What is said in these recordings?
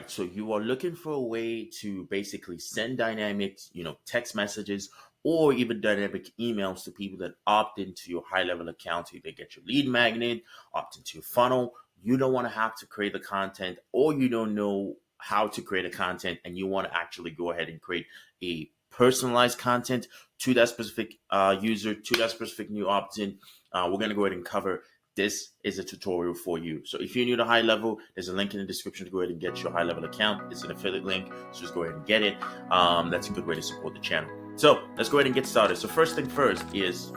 right, so you are looking for a way to basically send dynamic, text messages or even dynamic emails to people that opt into your high level account. Either get your lead magnet, opt into your funnel. You don't want to have to create the content, or you don't know how to create a content, and you want to actually go ahead and create a personalized content to that specific user, to that specific new opt-in. We're going to go ahead and cover. This is a tutorial for you. So if you're new to High Level, there's a link in the description to go ahead and get your High Level account. It's an affiliate link, so just go ahead and get it. That's a good way to support the channel. So let's go ahead and get started. So first thing first is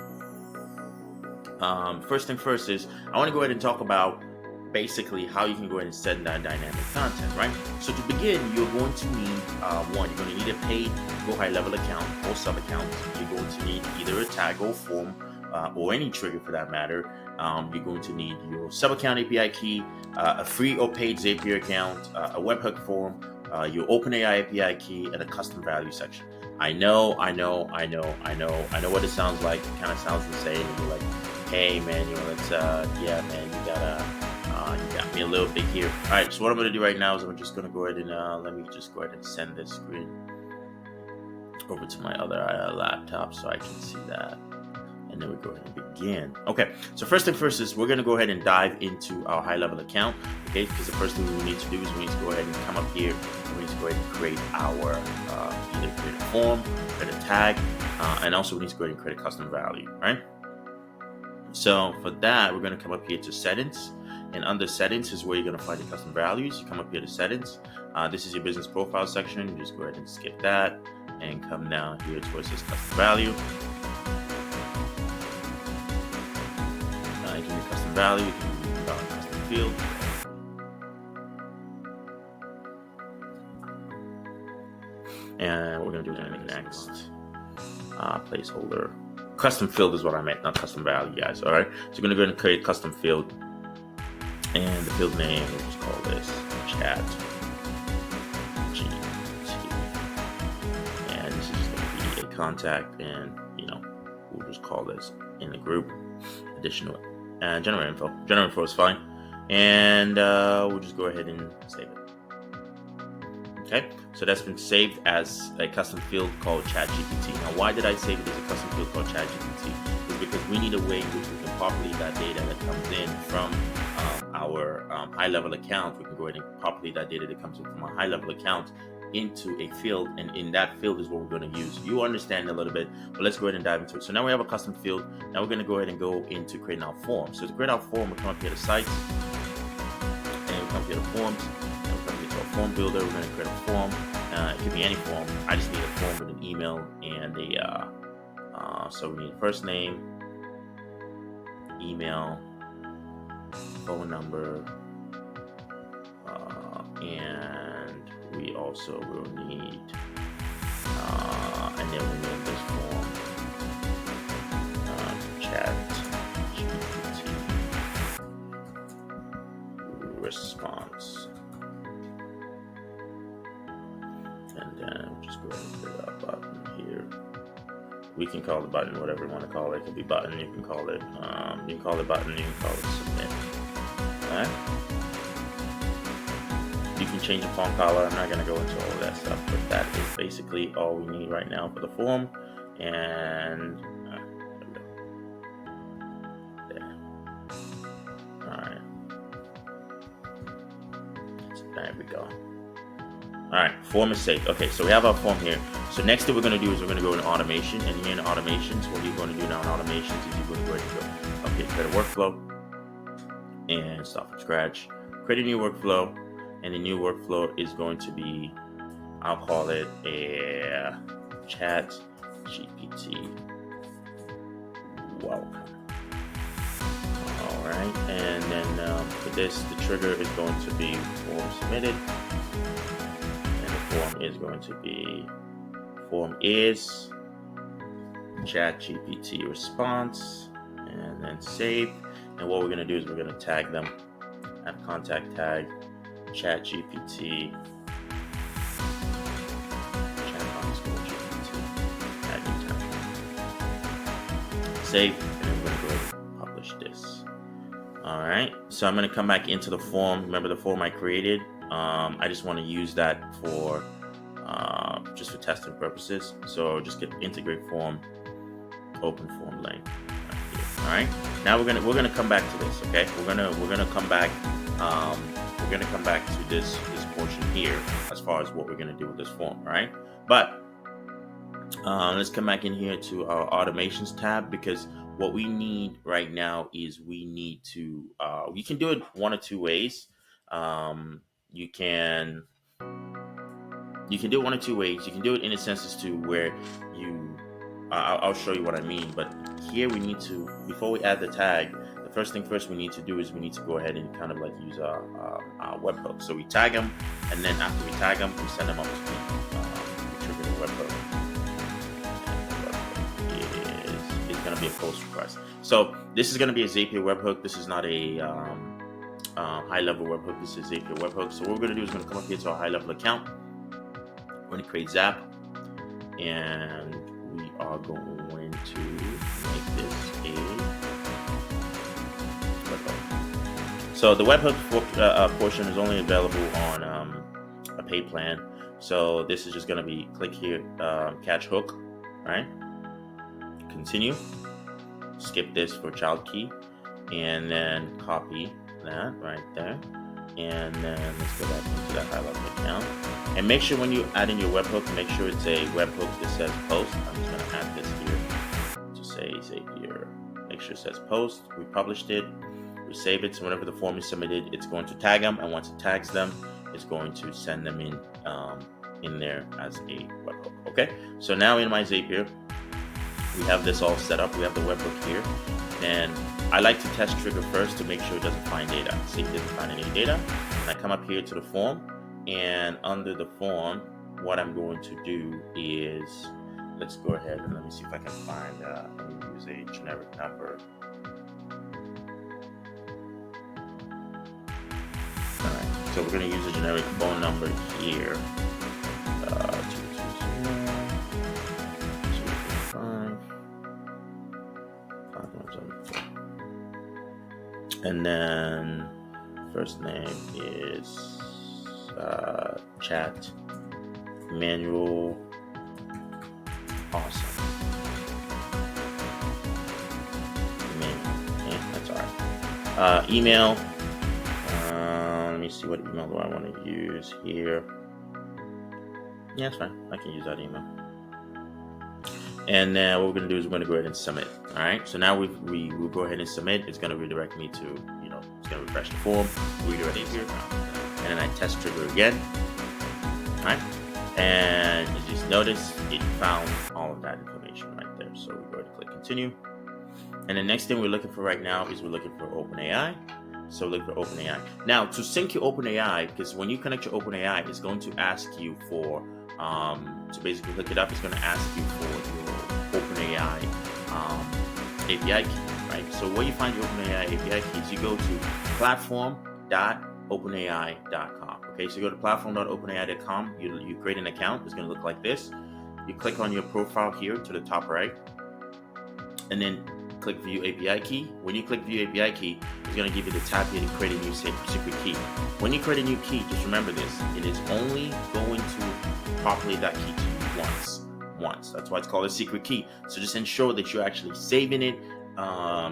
I want to go ahead and talk about basically how you can go ahead and set that dynamic content, right? So to begin, you're going to need you're going to need a paid Go High Level account or sub account. You're going to need either a tag or form or any trigger for that matter. You're going to need your sub account API key, a free or paid Zapier account, a Webhook form, your OpenAI API key, and a custom value section. I know what it sounds like. It kind of sounds the same. And you're like, hey, Emmanuel, it's yeah, man, you got me a little bit here. All right, so what I'm going to do right now is I'm just going to go ahead and let me just go ahead and send this screen over to my other laptop so I can see that. And then we go ahead and begin. Okay, so first thing first is we're going to go ahead and dive into our high level account. Okay, because the first thing we need to do is we need to go ahead and come up here and we need to go ahead and create our either create a form, create a tag, and also we need to go ahead and create a custom value, right? So for that, we're going to come up here to settings, and under settings is where you're going to find the custom values. You come up here to settings. This is your business profile section. You just go ahead and skip that and come down here to where it says custom value. Give me custom value, give me custom field. And what we're going to do is next placeholder. Custom field is what I meant, not custom value, guys. All right. So we're going to go ahead and create custom field. And the field name, we'll just call this ChatGPT. And this is going to be a contact. And, we'll just call this in the group additional. And generate info. Generate info is fine. And we'll just go ahead and save it. Okay, so that's been saved as a custom field called ChatGPT. Now, why did I save it as a custom field called ChatGPT? Is because we need a way in which we can populate that data that comes in from our high-level account. We can go ahead and populate that data that comes in from our high-level account into a field, and in that field is what we're going to use. You understand a little bit, but let's go ahead and dive into it. So now we have a custom field. Now we're going to go ahead and go into creating our form. So to create our form, we come up here to sites, and we come here to forms, and we come here to our form builder. We're going to create a form. It could be any form. I just need a form with an email and a so we need first name, email, phone number, and we also will need, and then we name this form ChatGPT response. And then we'll just go ahead and put our button here. We can call the button whatever we want to call it. It could be button, you can call it button, you can call it submit. Alright. You can change the font color. I'm not going to go into all of that stuff, but that is basically all we need right now for the form. And there. Alright. So there we go. Alright, form is saved. Okay, so we have our form here. So next thing we're going to do is we're going to go in automation. And here in automations, what you're going to do now in automations is you're going to go ahead and go, okay, create a workflow and start from scratch. Create a new workflow. And the new workflow is going to be, I'll call it a ChatGPT welcome. All right, and then for this, the trigger is going to be form submitted, and the form is going to be ChatGPT response, and then save. And what we're going to do is we're going to tag them, add contact tag. ChatGPT, save, and then we're going to go ahead and publish this. All right, so I'm going to come back into the form. Remember the form I created, I just want to use that for just for testing purposes. So just get integrate form, open form link. All right. Now we're gonna come back to this. Okay. We're gonna come back. We're gonna come back to this portion here as far as what we're gonna do with this form. All right. But let's come back in here to our automations tab, because what we need right now is we need to. You can do it one or two ways. You can do it one or two ways. You can do it in a sense as to where you. I'll show you what I mean. But here we need to, before we add the tag, the first thing first we need to do is we need to go ahead and kind of like use our webhook. So we tag them, and then after we tag them, we send them up to the trigger the webhook. Is going to be a post request. So this is going to be a Zapier webhook. This is not a high-level webhook. This is Zapier webhook. So what we're going to do is we're going to come up here to our high-level account. We're going to create Zap, and we are going to make this a webhook. So the webhook portion is only available on a paid plan. So this is just going to be click here, catch hook, right? Continue. Skip this for child key, and then copy that right there, and then let's go back into that high level account, and make sure when you add in your webhook, make sure it's a webhook that says post. I'm just going to add this here to say Zapier. Make sure it says post. We published it. We save it. So whenever the form is submitted, it's going to tag them, and once it tags them, it's going to send them in there as a webhook. Okay. So now in my Zapier, we have this all set up. We have the webhook here, and I like to test trigger first to make sure it doesn't find data. See if it doesn't find any data. And I come up here to the form, and under the form, what I'm going to do is, let's go ahead and let me see if I can find, let me use a generic number. All right, so we're going to use a generic phone number here. 220-225. And then first name is Chat Emmanuel. Awesome. Yeah, that's all right. Email. Let me see what email do I want to use here. Yeah, that's fine. I can use that email. And then what we're going to do is we're going to go ahead and submit. All right. So now we will go ahead and submit. It's going to redirect me to, it's going to refresh the form, redirect it here. And then I test trigger again. All right. And as you notice, it found all of that information right there. So we go ahead and click continue. And the next thing we're looking for right now is we're looking for OpenAI. So look for OpenAI. Now to sync your OpenAI, because when you connect your OpenAI, it's going to ask you for, to basically look it up, it's going to ask you for your OpenAI API key, right? So where you find your OpenAI API keys, you go to platform.openai.com. Okay, so you go to platform.openai.com, you create an account. It's going to look like this. You click on your profile here to the top right, and then click View API Key. When you click View API Key, it's going to give you the tab here to create a new secret key. When you create a new key, just remember this: it is only going to populate that key to you once. That's why it's called a secret key. So just ensure that you're actually saving it.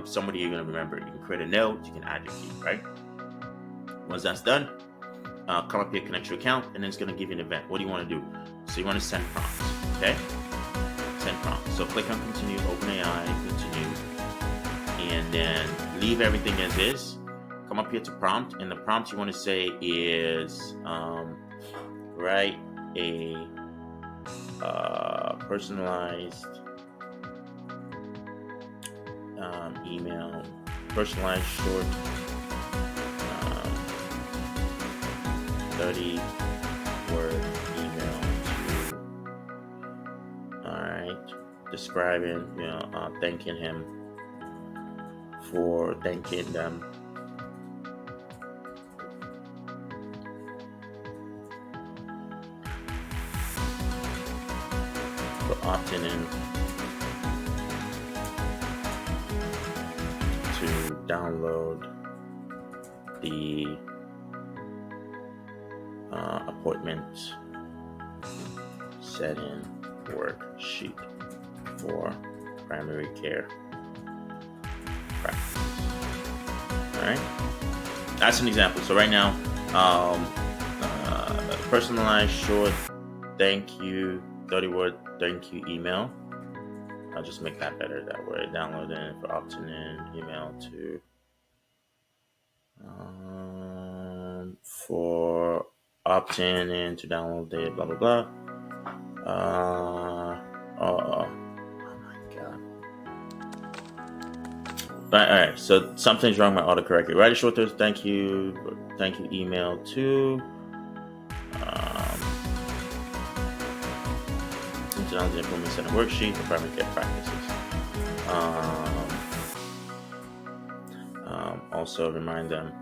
Somebody you're going to remember. You can create a note. You can add your key. Right. Once that's done, come up here, connect your account, and then it's going to give you an event. What do you want to do? So you want to send prompts. Okay. Send prompt. So click on continue, OpenAI, continue, and then leave everything as is. Come up here to prompt, and the prompt you want to say is write a personalized email, personalized short 30-word email to, all right, describing, thanking him for thanking them for opting in to download the appointment setting worksheet for primary care practice. All right, that's an example. So right now, personalized short thank you, 30-word thank you email. I'll just make that better that way. Download in for opting in, email to for opting in to download the blah blah blah. Oh my god. All right, so something's wrong with my autocorrect. Write a short thank you email to download the implement center worksheet for primary care practices. Also remind them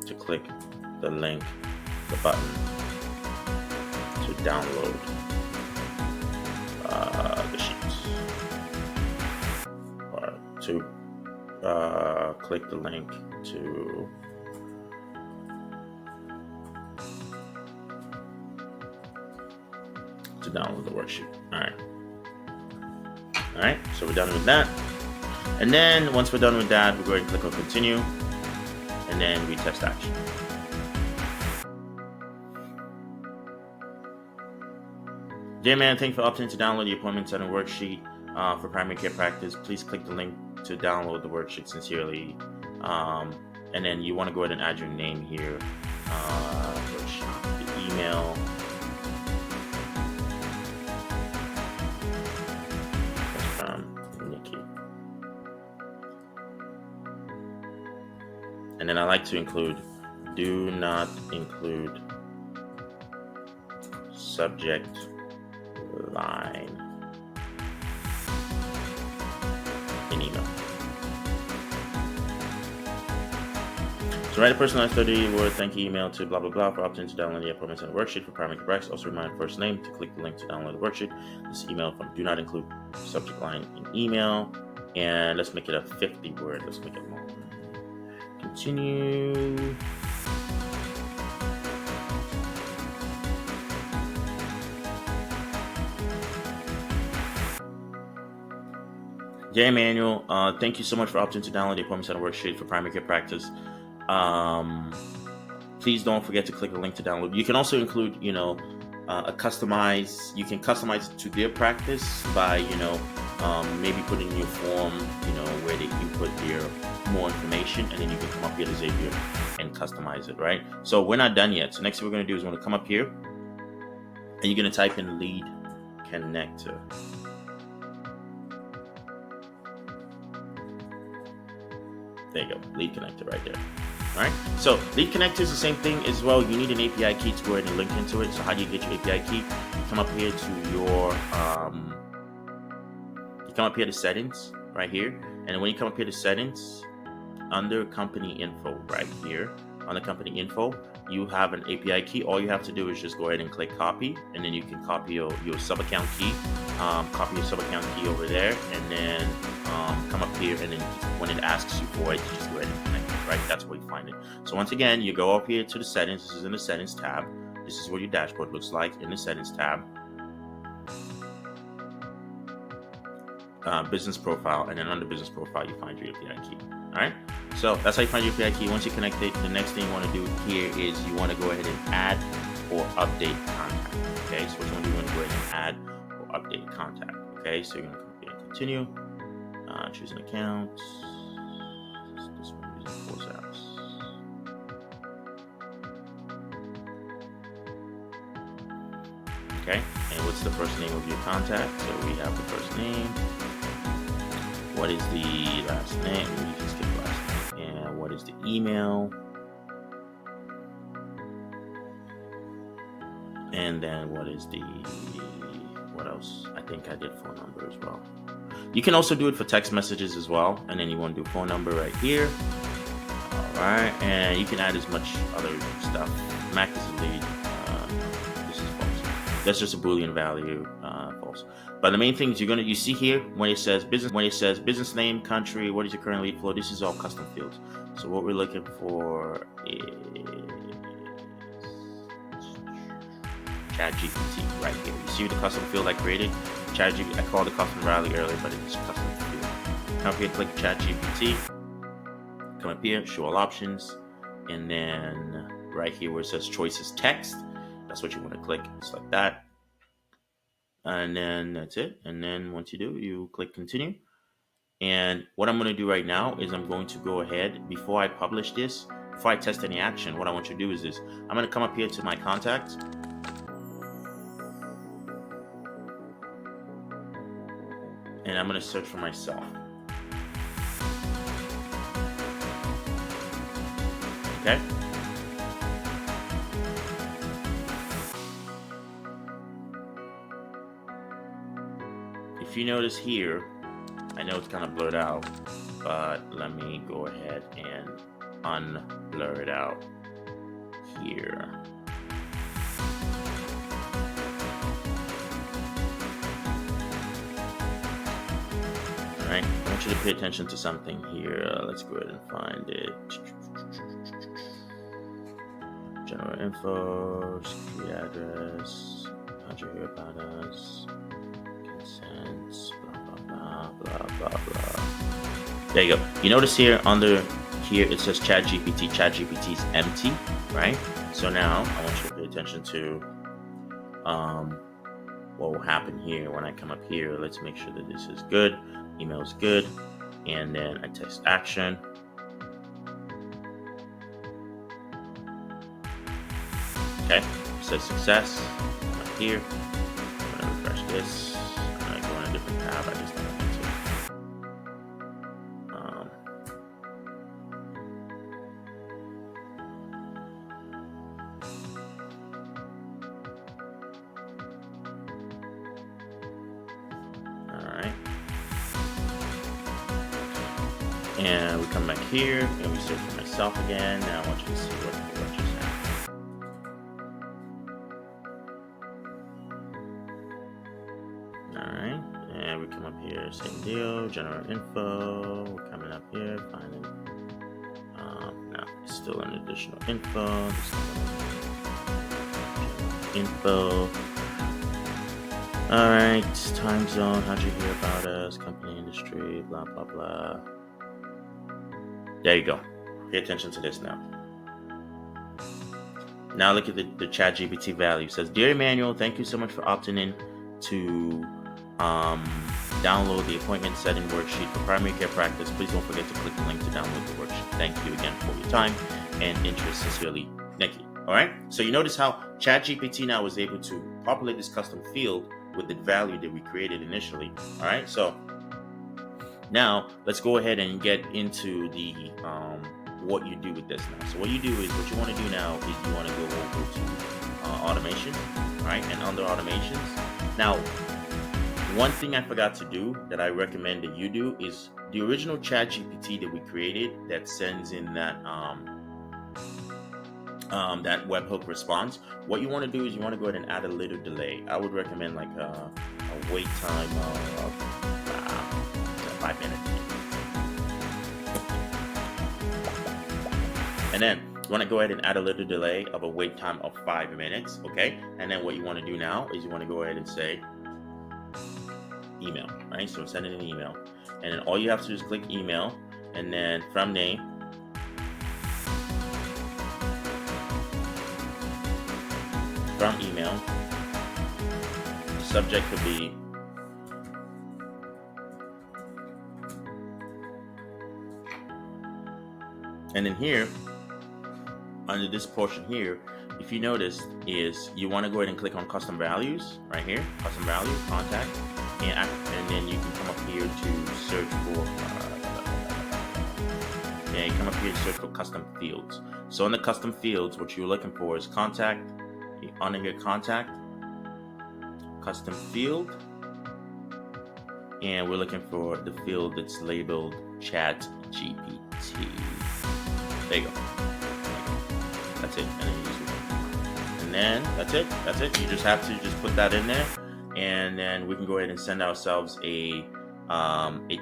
to click the link, the button to download the sheets, or to click the link to download the worksheet. All right, so we're done with that. And then once we're done with that, we're going to click on continue, and then retest action. Dear man, thank you for opting to download the appointment setting worksheet for primary care practice. Please click the link to download the worksheet. Sincerely. And then you want to go ahead and add your name here, the email, Nikki. And then I like to include, do not include subject line in email. So write a personalized 30-word thank you email to blah blah blah for opting to download the appointment center worksheet for primary care practice. Also remind first name to click the link to download the worksheet. This email from do not include subject line in email, and let's make it a 50-word. Let's make it long. Continue. Dear Emmanuel, thank you so much for opting to download the appointment center worksheet for primary care practice. Please don't forget to click the link to download. You can also include, you can customize it to their practice by, maybe putting in your form, where you put your more information, and then you can come up here to Zapier and customize it, right? So we're not done yet. So next thing we're going to do is we're going to come up here, and you're going to type in lead connector. There you go, lead connector right there. All right, so lead connector is the same thing as well. You need an API key to go ahead and link into it. So how do you get your API key? You come up here to your, settings right here. And when you come up here to settings, under company info right here, on the company info, you have an API key. All you have to do is just go ahead and click copy, and then you can copy your sub-account key. Copy your sub-account key over there, and then come up here, and then when it asks you for it, you just go ahead and connect it, right? That's where you find it. So once again, you go up here to the settings. This is in the settings tab. This is what your dashboard looks like in the settings tab. Business profile, and then under business profile, you find your API key. All right, so that's how you find your API key. Once you connect it, the next thing you want to do here is you want to go ahead and add or update contact. Okay, so what you want to do, you want to go ahead and add or update contact. Okay, so you're going to come here and continue. Choose an account. This one using 4 apps. Okay, and what's the first name of your contact? So we have the first name. What is the last name? We can skip the last name. And what is the email? And then what else? I think I did phone number as well. You can also do it for text messages as well. And then you want to do phone number right here. All right, and you can add as much other stuff. Mac is the lead. This is false. That's just a Boolean value, false. But the main things you see here when it says business name, country, what is your current lead flow, this is all custom fields. So what we're looking for is ChatGPT right here. You see the custom field I created? ChatGPT, I called the custom value earlier, but it's custom field. Come up here, click ChatGPT. Come up here, show all options, and then right here where it says choices text, that's what you want to click. It's like that. And then that's it. And then once you do, you click continue. And what I'm going to do right now is I'm going to go ahead, before I publish this, before I test any action, what I want you to do is this. I'm going to come up here to my contacts. And I'm going to search for myself. Okay. If you notice here, I know it's kind of blurred out, but let me go ahead and unblur it out here. All right, I want you to pay attention to something here. Let's go ahead and find it. General info, security address, how'd you hear about us? Consents, blah, blah, blah, blah. There you go. You notice here under here it says ChatGPT. ChatGPT is empty, right? So now I want you to pay attention to what will happen here when I come up here. Let's make sure that this is good. Email is good. And then I test action. Okay, it says success. Come up here. I'm gonna refresh this. I'm gonna go in a different tab. I just don't want to. And we come back here and we search for myself again. Now I want you to see what just happened. Alright, and we come up here, same deal, general info. We're coming up here, finding no, it's still an additional info. Info. Alright, time zone, how'd you hear about us, company, industry, blah blah blah. There you go. Pay attention to this now. Now look at the ChatGPT value. It says, Dear Emmanuel, thank you so much for opting in to download the appointment setting worksheet for primary care practice. Please don't forget to click the link to download the worksheet. Thank you again for your time and interest. Sincerely, Nikki. All right. So you notice how ChatGPT now was able to populate this custom field with the value that we created initially. All right. So now let's go ahead and get into the what you do with this now. So what you do is, what you want to do now is you want to go over to automation, right? And under automations, now one thing I forgot to do that I recommend that you do is the original ChatGPT that we created that sends in that that webhook response. What you want to do is you want to go ahead and add a little delay. I would recommend like a wait time of 5 minutes. And then you want to go ahead and add a little delay of a wait time of 5 minutes, okay? And then what you want to do now is you want to go ahead and say email, right? So send it an email. And then all you have to do is click email, and then from name, from email, the subject could be and then here, under this portion here, if you notice, is you want to go ahead and click on custom values right here, custom values, contact, and then you can come up here to search for come up here to search for custom fields. So in the custom fields, what you're looking for is contact. Under your contact, custom field, and we're looking for the field that's labeled ChatGPT. There you go. That's it. And then then that's it. You just have to just put that in there, and then we can go ahead and send ourselves a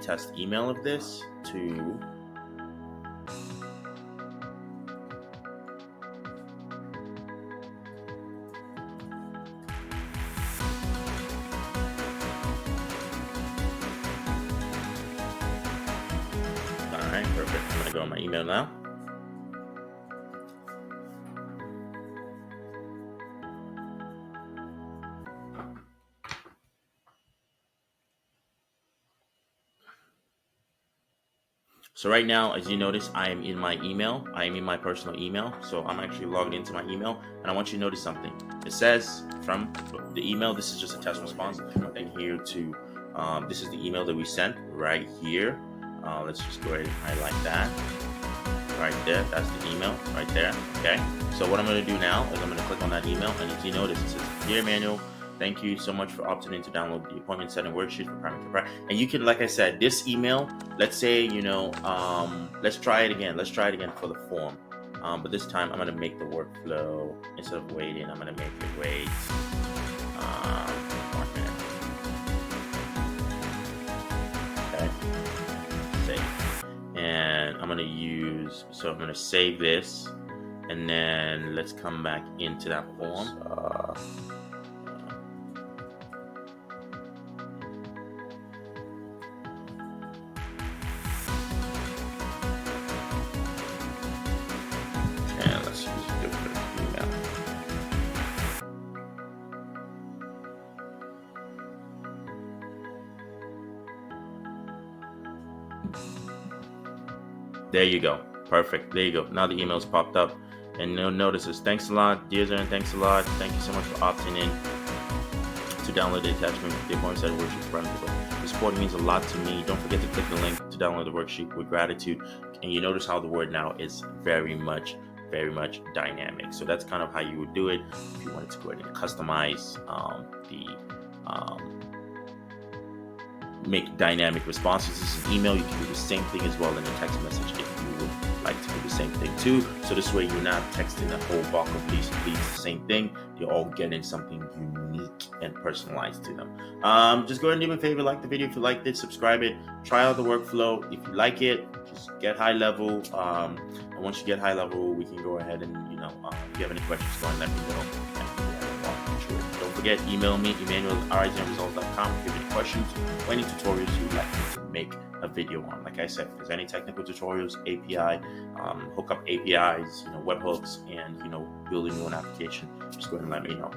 test email of this to Alright, perfect. I'm going to go on my email now. So right now, as you notice, I am in my email. I am in my personal email. So I'm actually logged into my email, and I want you to notice something. It says from the email, this is just a test response. And here to, this is the email that we sent right here. Let's just go ahead and highlight that right there. That's the email right there. Okay. So what I'm going to do now is I'm going to click on that email, and if you notice, it says, "Dear Emmanuel, thank you so much for opting in to download the appointment setting worksheet for primary care." And you can, like I said, this email, let's say, let's try it again. Let's try it again for the form. But this time I'm going to make the workflow, instead of waiting, I'm going to make it wait 1 minute. Okay. Save. And I'm going to save this, and then let's come back into that form. And let's use a different email. There you go. Perfect. There you go. Now the email's popped up, and you'll notice this. Thanks a lot, dear Zern. Thanks a lot. Thank you so much for opting in to download the attachment, the appointment setting worksheet for primary care. The support means a lot to me. Don't forget to click the link to download the worksheet with gratitude. And you notice how the word now is very much dynamic. So that's kind of how you would do it if you wanted to go ahead and customize make dynamic responses. This is email. You can do the same thing as well in a text message if you would like to do the same thing too. So this way you're not texting a whole bulk of leads the same thing. You're all getting something unique and personalized to them. Just go ahead and do me a favor, like the video if you liked it, subscribe it, try out the workflow. If you like it, just get Highlevel. And once you get Highlevel, we can go ahead and if you have any questions, go ahead and let me know. Don't forget, email me, Emmanuel@RIZNResults.com if you have any questions or any tutorials you'd like me to make a video on. Like I said, if there's any technical tutorials, API, hookup APIs, webhooks, and building your own application, just go ahead and let me know.